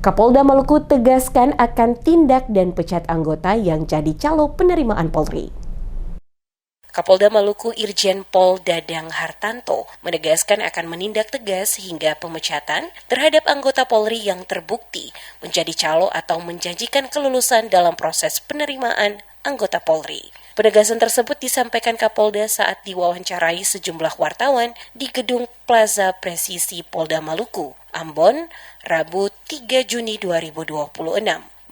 Kapolda Maluku tegaskan akan tindak dan pecat anggota yang jadi calo penerimaan Polri. Kapolda Maluku Irjen Pol Dadang Hartanto menegaskan akan menindak tegas hingga pemecatan terhadap anggota Polri yang terbukti menjadi calo atau menjanjikan kelulusan dalam proses penerimaan anggota Polri. Penegasan tersebut disampaikan Kapolda saat diwawancarai sejumlah wartawan di Gedung Plaza Presisi Polda Maluku, Ambon, Rabu 3 Juni 2026.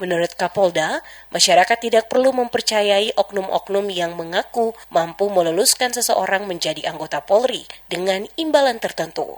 Menurut Kapolda, masyarakat tidak perlu mempercayai oknum-oknum yang mengaku mampu meluluskan seseorang menjadi anggota Polri dengan imbalan tertentu.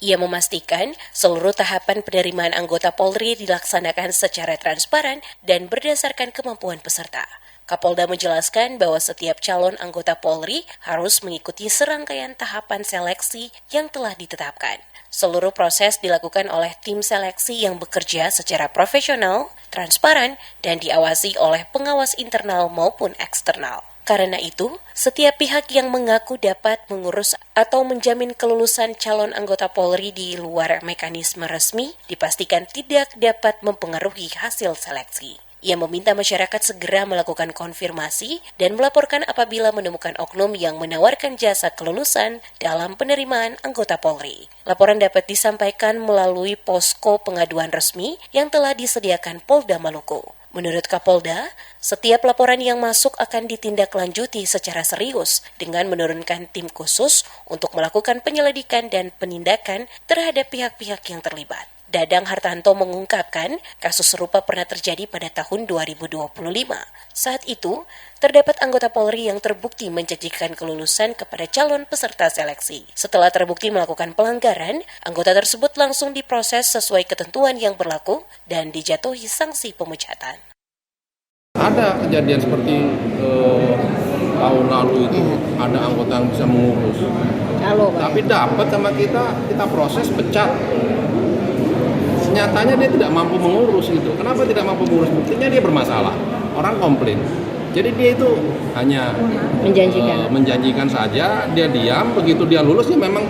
Ia memastikan seluruh tahapan penerimaan anggota Polri dilaksanakan secara transparan dan berdasarkan kemampuan peserta. Kapolda menjelaskan bahwa setiap calon anggota Polri harus mengikuti serangkaian tahapan seleksi yang telah ditetapkan. Seluruh proses dilakukan oleh tim seleksi yang bekerja secara profesional, transparan, dan diawasi oleh pengawas internal maupun eksternal. Karena itu, setiap pihak yang mengaku dapat mengurus atau menjamin kelulusan calon anggota Polri di luar mekanisme resmi dipastikan tidak dapat mempengaruhi hasil seleksi. Ia meminta masyarakat segera melakukan konfirmasi dan melaporkan apabila menemukan oknum yang menawarkan jasa kelulusan dalam penerimaan anggota Polri. Laporan dapat disampaikan melalui posko pengaduan resmi yang telah disediakan Polda Maluku. Menurut Kapolda, setiap laporan yang masuk akan ditindaklanjuti secara serius dengan menurunkan tim khusus untuk melakukan penyelidikan dan penindakan terhadap pihak-pihak yang terlibat. Dadang Hartanto mengungkapkan kasus serupa pernah terjadi pada tahun 2025. Saat itu, terdapat anggota Polri yang terbukti menjanjikan kelulusan kepada calon peserta seleksi. Setelah terbukti melakukan pelanggaran, anggota tersebut langsung diproses sesuai ketentuan yang berlaku dan dijatuhi sanksi pemecatan. Ada kejadian seperti tahun lalu itu, ada anggota yang bisa mengurus. Tapi dapat sama kita proses pecat. Nyatanya dia tidak mampu mengurus gitu. Kenapa tidak mampu mengurus? Buktinya dia bermasalah. Orang komplain. Jadi dia itu hanya menjanjikan saja, dia diam, begitu dia lulus ya memang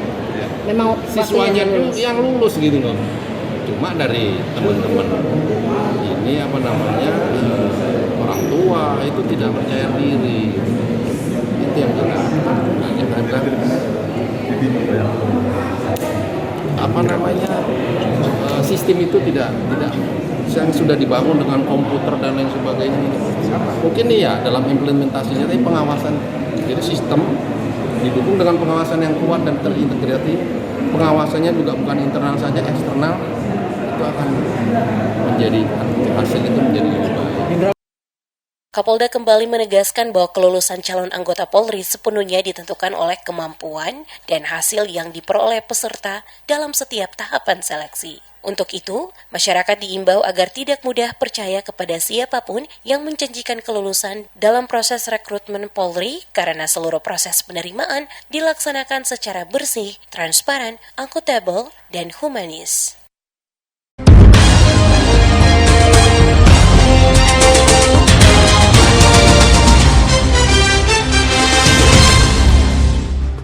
siswanya yang lulus gitu loh. Cuma dari teman-teman ini orang tua itu tidak percaya diri. Itu yang kita sistem itu tidak yang sudah dibangun dengan komputer dan lain sebagainya. Mungkin ya dalam implementasinya, tapi pengawasan, jadi sistem didukung dengan pengawasan yang kuat dan terintegrasi. Pengawasannya juga bukan internal saja, eksternal, itu akan menjadi hasil itu menjadi lebih baik. Kapolda kembali menegaskan bahwa kelulusan calon anggota Polri sepenuhnya ditentukan oleh kemampuan dan hasil yang diperoleh peserta dalam setiap tahapan seleksi. Untuk itu, masyarakat diimbau agar tidak mudah percaya kepada siapapun yang menjanjikan kelulusan dalam proses rekrutmen Polri karena seluruh proses penerimaan dilaksanakan secara bersih, transparan, akuntabel, dan humanis.